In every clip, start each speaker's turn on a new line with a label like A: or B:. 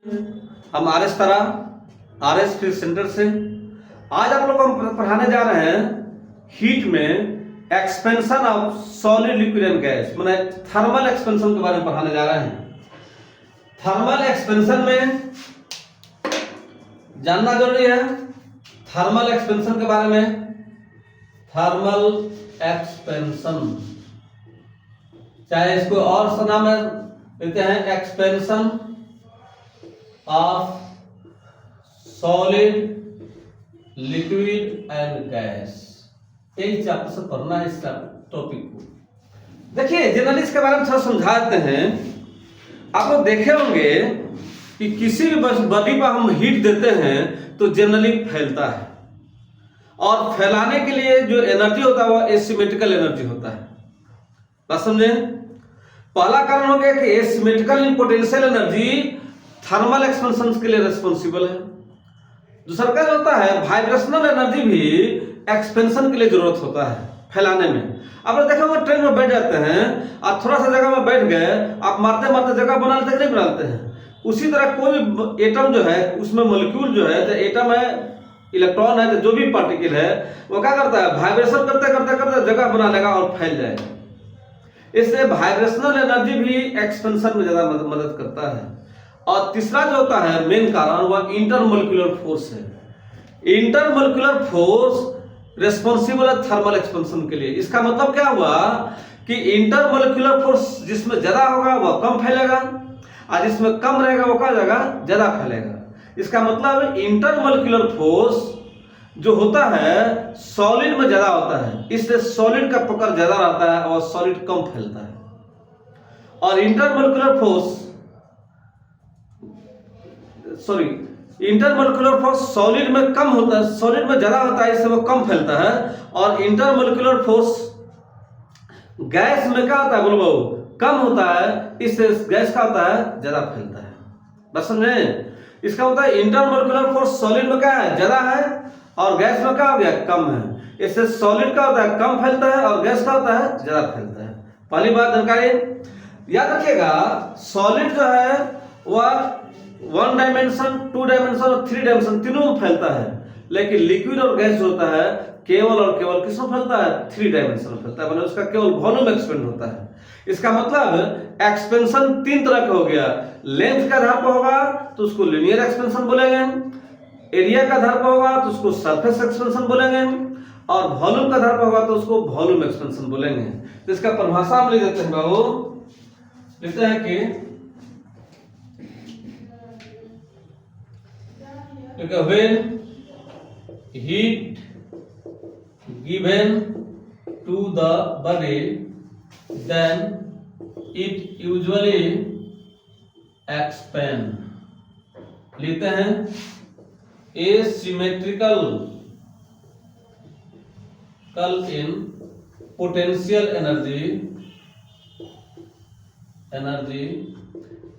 A: हम RS तरह RS फिर सेंटर से आज आप लोग को हम पढ़ाने जा रहे हैं हीट में expansion of solid liquid and gas, माने थर्मल एक्सपेंशन के बारे में पढ़ाने जा रहे हैं। थर्मल एक्सपेंशन में जानना जरूरी है। थर्मल एक्सपेंशन के बारे में, थर्मल एक्सपेंशन, चाहे इसको और सा नाम देते हैं expansion of solid liquid and gas. यही चैप्टर से पढ़ना है इसका टॉपिक को। देखिए जनरली इसके बारे में थोड़ा समझाते हैं। आप लोग देखे होंगे कि किसी भी बॉडी पर हम हीट देते हैं तो जनरली फैलता है, और फैलाने के लिए जो एनर्जी होता है वह एसिमेट्रिकल एनर्जी होता है। बात समझे? पहला कारण हो गया कि asymmetrical potential energy thermal expansion के लिए रिस्पॉन्सिबल है। दूसरा क्या होता है, वाइब्रेशनल एनर्जी भी एक्सपेंशन के लिए जरूरत होता है फैलाने में। आप लोग देखा होगा ट्रेन में बैठ जाते हैं, आप थोड़ा सा जगह में बैठ गए, आप मारते मारते जगह बना लेते नहीं बनाते हैं। उसी तरह कोई भी एटम जो है उसमें मॉलिक्यूल जो है, चाहे एटम है, इलेक्ट्रॉन है, तो जो भी पार्टिकल है वो क्या करता है, वाइब्रेशन करते करते करते जगह बना लेगा और फैल जाएगा। इसलिए वाइब्रेशनल एनर्जी भी एक्सपेंशन में ज्यादा मदद करता है। और तीसरा जो होता है मेन कारण वह इंटरमोलिकुलर फोर्स है। इंटरमोलिकुलर फोर्स रिस्पॉन्सिबल है थर्मल एक्सपेंशन के लिए। इसका मतलब क्या हुआ कि इंटरमोलिकुलर फोर्स जिसमें ज्यादा होगा वह कम फैलेगा, और जिसमें कम रहेगा वो क्या जाएगा, ज्यादा फैलेगा। इसका मतलब इंटरमोलिकुलर फोर्स जो होता है सॉलिड में ज्यादा होता है, इसलिए सॉलिड का पकड़ ज्यादा रहता है और सॉलिड कम फैलता है। और इंटरमोलिकुलर फोर्स सॉलिड में कम होता है, सॉलिड में ज्यादा होता है, इससे वो कम फैलता है। और इंटरमोलिकुलर फोर्स गैस में क्या होता है, बोलो कम होता है, इससे गैस का होता है ज्यादा फैलता है। बस समझे? इसका होता है इंटरमोलिकुलर फोर्स सॉलिड में क्या है, ज्यादा है, और गैस में क्या हो गया, कम है। इससे सॉलिड का होता है कम फैलता है और गैस का होता है ज्यादा फैलता है। पहली बात जानकारी याद रखिएगा, सॉलिड जो है वह 1 डायमेंशन, 2 डायमेंशन और 3 डायमेंशन तीनों में फैलता है। लेकिन लिक्विड और गैस जो होता है केवल और केवल किसमें फैलता है, 3 डायमेंशन में फैलता है, मतलब उसका केवल वॉल्यूम एक्सपेंड होता है। इसका मतलब एक्सपेंशन 3 तरह का हो गया। लेंथ के आधार पर होगा तो उसको लिनियर एक्सपेंशन बोलेंगे, एरिया का आधार पर होगा तो उसको सरफेस एक्सपेंशन बोलेंगे, और वॉल्यूम का आधार पर होगा तो उसको वॉल्यूम एक्सपेंशन बोलेंगे। तो इसका परिभाषा हम लिख देते हैं बाबू, लिखते हैं कि when heat given to the body then it usually expand। लिखते हैं asymmetrical in potential energy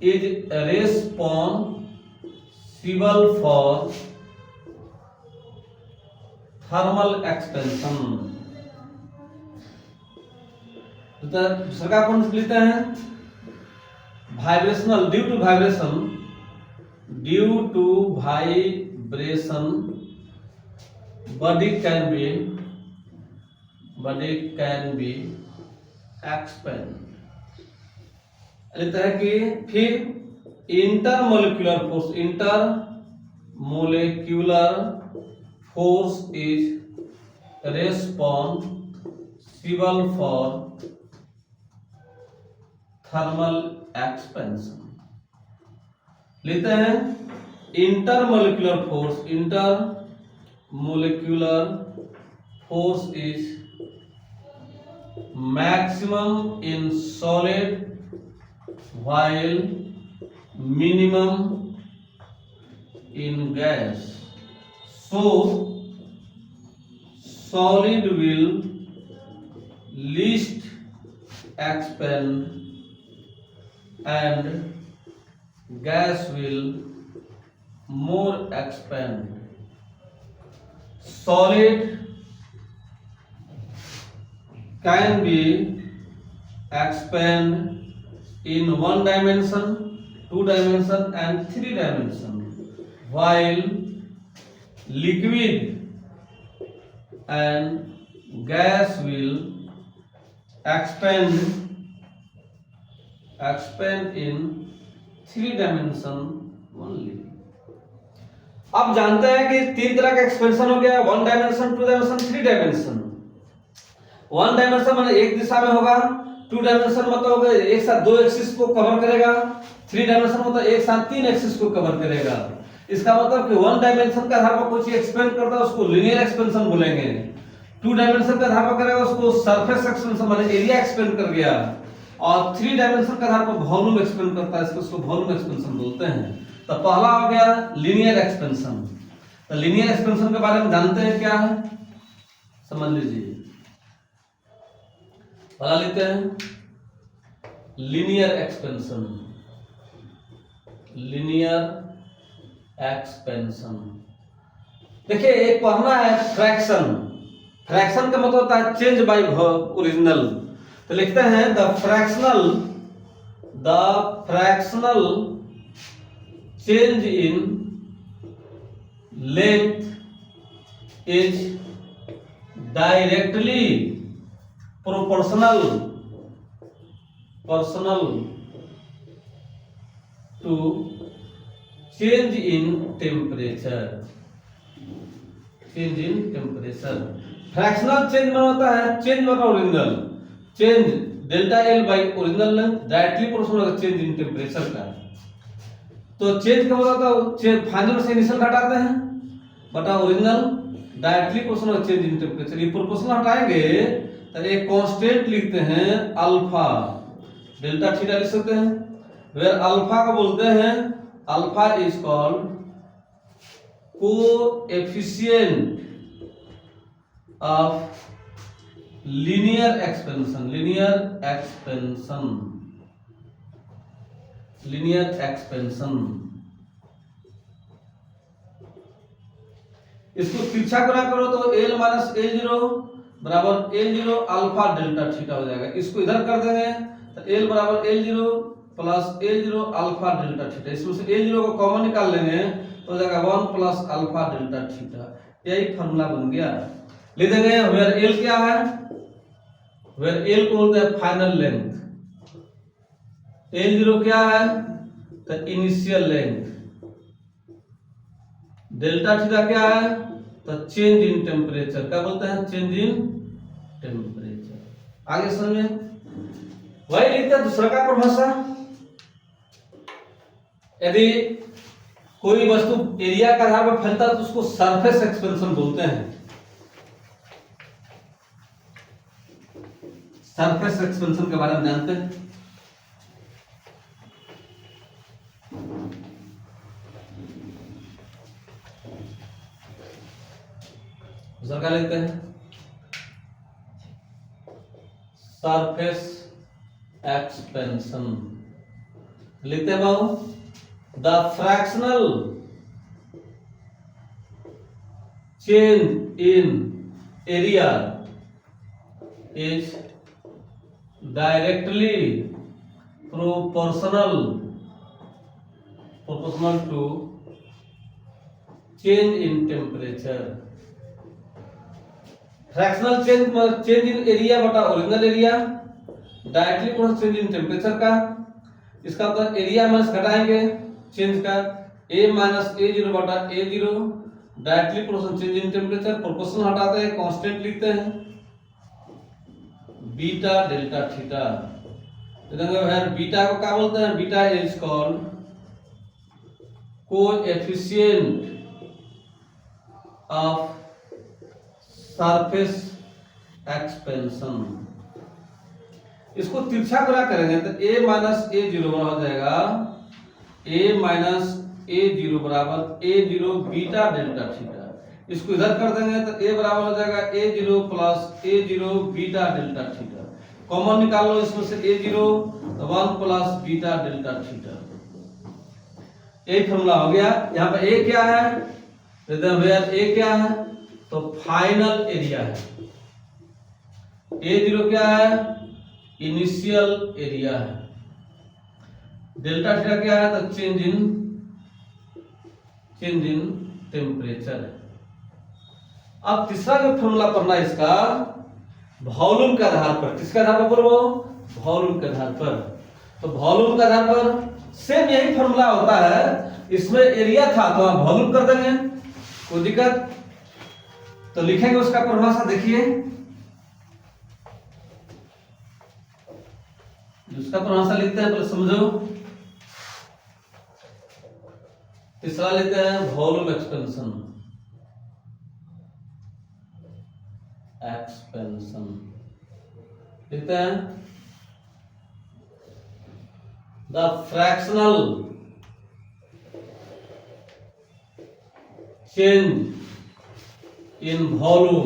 A: is responsible for thermal expansion। तो दूसरा कौन सा लिखते हैं, vibrational, due to vibration body can be expand। लिखता है कि फिर intermolecular force is responsible for thermal expansion. लेते हैं intermolecular force is maximum in solid while minimum in gas, so solid will least expand and gas will more expand। solid can be expand in 1 dimension 2 dimension and 3 dimension, while liquid and gas will expand in 3 dimension only. अब जानते हैं कि तीन तरह का expansion हो गया, 1 dimension, 2 dimension, 3 dimension. 1 dimension मतलब एक दिशा में होगा, 2 डायमेंशन मतलब एक साथ दो एक्सिस को कवर करेगा, 3 डायमेंशन मतलब एक साथ तीन एक्सिस को कवर करेगा। इसका मतलब कि 1 डायमेंशन के आधार पर कुछ एक्सपेंड करता है उसको लीनियर एक्सपेंशन बोलेंगे, 2 डायमेंशन के आधार पर करेगा उसको सरफेस एक्सपेंशन माने एरिया एक्सपेंड कर गया, और 3 डायमेंशन के आधार पर वॉल्यूम एक्सपेंड करता है, इसको वॉल्यूम एक्सपेंशन बोलते हैं। तो पहला हो गया लीनियर एक्सपेंशन। तो लीनियर एक्सपेंशन के बारे में जानते हैं क्या है, समझ लीजिए। पढ़ा लेते हैं लीनियर एक्सपेंशन। लीनियर एक्सपेंशन देखिए, एक पढ़ना है फ्रैक्शन। फ्रैक्शन का मतलब होता है चेंज बाय ओरिजिनल। तो लिखते हैं the fractional change in length is directly proportional to change in temperature. Fractional change में होता है चेंज मतलब original, change delta L by original length directly proportional change in temperature का। तो चेंज का मतलब फाइनल से इनिशियल घटाते हैं बटा original, directly proportional change in temperature. ये प्रोपोर्शनल हटाएंगे तो एक कांस्टेंट लिखते हैं अल्फा, डेल्टा थीटा लिख सकते हैं। वेयर अल्फा को बोलते हैं, alpha is called coefficient of linear expansion. इसको तिरछा गुणा करो तो L माइनस L0 बराबर L0 अल्फा डेल्टा थीटा हो जाएगा। इसको इधर कर देंगे तो L बराबर L0 plus L0 alpha delta theta. इसमें से L0 को कॉमन निकाल लेंगे तो हो जाएगा 1 प्लस अल्फा डेल्टा थीटा। यही फॉर्मूला बन गया। लिख देंगे वेयर L क्या है, वेयर L को बोलते हैं फाइनल लेंथ, L0 क्या है तो इनिशियल लेंथ, डेल्टा थीटा क्या है तो चेंज इन टेम्परेचर। क्या बोलते हैं, चेंज इन टेम्परेचर। आगे समझ में वही लिखते हैं दूसरा का परिभाषा। यदि कोई वस्तु एरिया के आधार पर फैलता है तो उसको सरफेस एक्सपेंशन बोलते हैं। सरफेस एक्सपेंशन के बारे में जानते हैं। क्या लेते हैं, सरफेस एक्सपेंशन लिखते हैं बाबू। The fractional change in area is directly proportional to change in temperature. Fractional change in area बटा original area directly proportional change in temperature का। इसका मतलब एरिया माइनस घटाएंगे चेंज का, A माइनस A0 बटा A0 directly proportional change in temperature. Proportional हटाते हैं constant लिखते हैं बीटा डेल्टा थीटा। बीटा को क्या बोलते हैं, beta is called coefficient of surface expansion. इसको तिरछा गुणा करेंगे तो A माइनस A0 हो जाएगा, A माइनस A0 बराबर A0 बीटा डेल्टा थीटा। इसको इधर कर देंगे तो A बराबर हो जाएगा A0 plus A0 beta delta theta. Common निकाल लो इसमें से A0 तो 1 प्लस बीटा डेल्टा थीटा। यही फॉर्मूला हो गया। यहाँ पे A क्या है, वेयर A क्या है तो फाइनल एरिया है, A0 क्या है इनिशियल एरिया है। डेल्टा थीटा क्या है? तो चेंज इन टेम्परेचर है। अब तीसरा जो फॉर्मूला पढ़ना है इसका वॉल्यूम के आधार पर। किसके आधार पर बोलो? वॉल्यूम के आधार पर। तो वॉल्यूम के आधार पर सेम यही फॉर्मूला होता है। इसमें एरिया था तो आप वॉल्यूम कर देंगे, कोई दिक्कत? तो लिखेंगे उसका परिभाषा, देखिए उसका परिभाषा लिखते हैं, पहले समझो। तीसरा लेते हैं वॉल्यूम एक्सपेंशन। लिखते हैं the fractional change in volume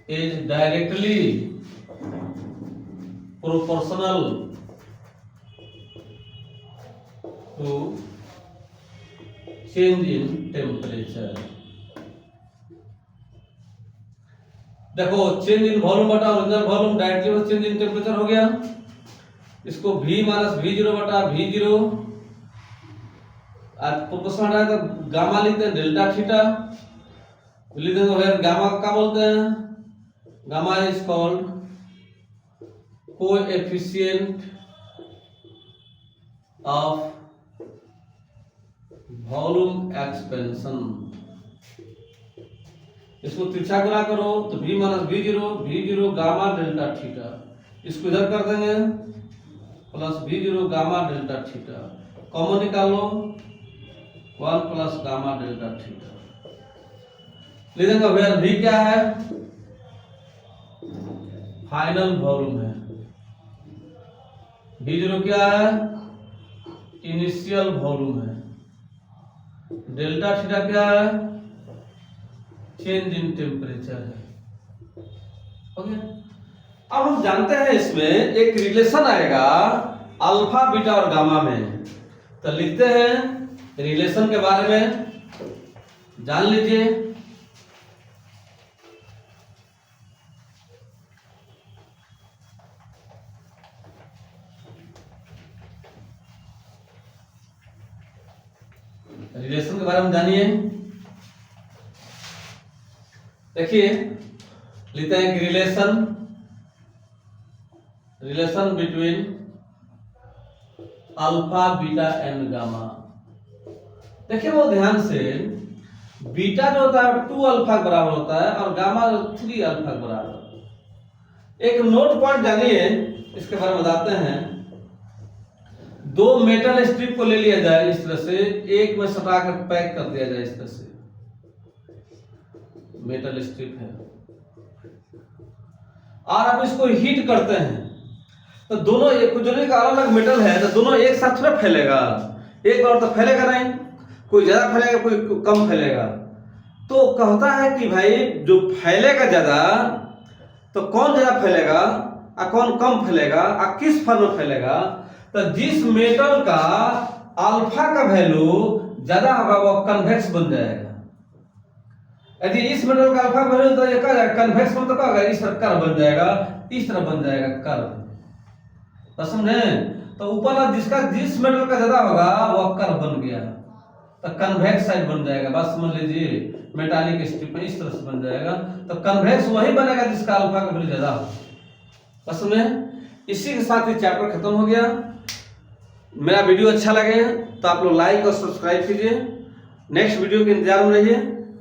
A: is directly proportional to change in temperature. देखो चेंज इन वॉल्यूम बटा original volume directly change in temperature हो गया। इसको V माइनस V0 बटा V0 प्रोपोर्शनल है तो गामा लिखते हैं डेल्टा थीटा लिखते हैं। फिर गामा का बोलते हैं? Gamma is called coefficient of volume expansion. इसको तिरछा गुणा करो तो V minus V0 gamma delta theta. इसको इधर कर देंगे plus V0 gamma delta theta. Common निकालो 1 प्लस गामा डेल्टा थीटा। ले देंगे फिर V क्या है? फाइनल वॉल्यूम है। V0 क्या है? इनिशियल वॉल्यूम है। डेल्टा थीटा क्या है? चेंज इन टेम्परेचर है। ओके, अब हम जानते हैं इसमें एक रिलेशन आएगा अल्फा बीटा और गामा में। तो लिखते हैं रिलेशन के बारे में जान लीजिए। रिलेशन के बारे में जानिए। देखिए लिखते हैं कि relation between alpha beta and gamma. देखिए वो ध्यान से, बीटा जो होता है 2 अल्फा के बराबर होता है और गामा 3 अल्फा के बराबर। एक नोट पॉइंट जानिए, इसके बारे में बताते हैं। 2 मेटल स्ट्रिप को ले लिया जाए इस तरह से, एक में सटा कर पैक कर दिया जाए इस तरह से। मेटल स्ट्रिप है और आप इसको हीट करते हैं तो दोनों एक अलग अलग मेटल है तो दोनों एक साथ थोड़ा फैलेगा। एक बार तो फैलेगा नहीं, कोई ज्यादा फैलेगा कोई कम फैलेगा। तो कहता है कि भाई जो फैलेगा ज्यादा तो कौन ज्यादा फैलेगा और कौन कम फैलेगा और किस फॉर्म में फैलेगा? तो जिस मेटल का अल्फा का वैल्यू ज्यादा होगा वो कन्वेक्स बन जाएगा। यदि इस मेटल का अल्फा वैल्यू तो ये क्या जाएगा? कन्वेक्स मतलब क्या होगा? इस तरह कर्व बन जाएगा, इस तरह बन जाएगा कर्व। तो समझे? तो ऊपर वाला जिस मेटल का ज्यादा होगा वो कर्व बन गया तो कन्वेक्स साइड बन जाएगा। बस समझ लीजिए, मेटालिक स्ट्रिप में इस तरह से बन जाएगा तो कन्वेक्स वही बनेगा जिसका अल्फा का वैल्यू ज्यादा हो। बस में इसी के साथ ये चैप्टर खत्म हो गया। मेरा वीडियो अच्छा लगे तो आप लोग लाइक और सब्सक्राइब कीजिए। नेक्स्ट वीडियो के इंतजार में रहिए।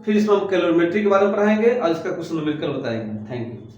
A: फिर इसमें हम कैलोरीमेट्री के बारे में पढ़ाएंगे और इसका क्वेश्चन मिलकर बताएंगे। Thank you.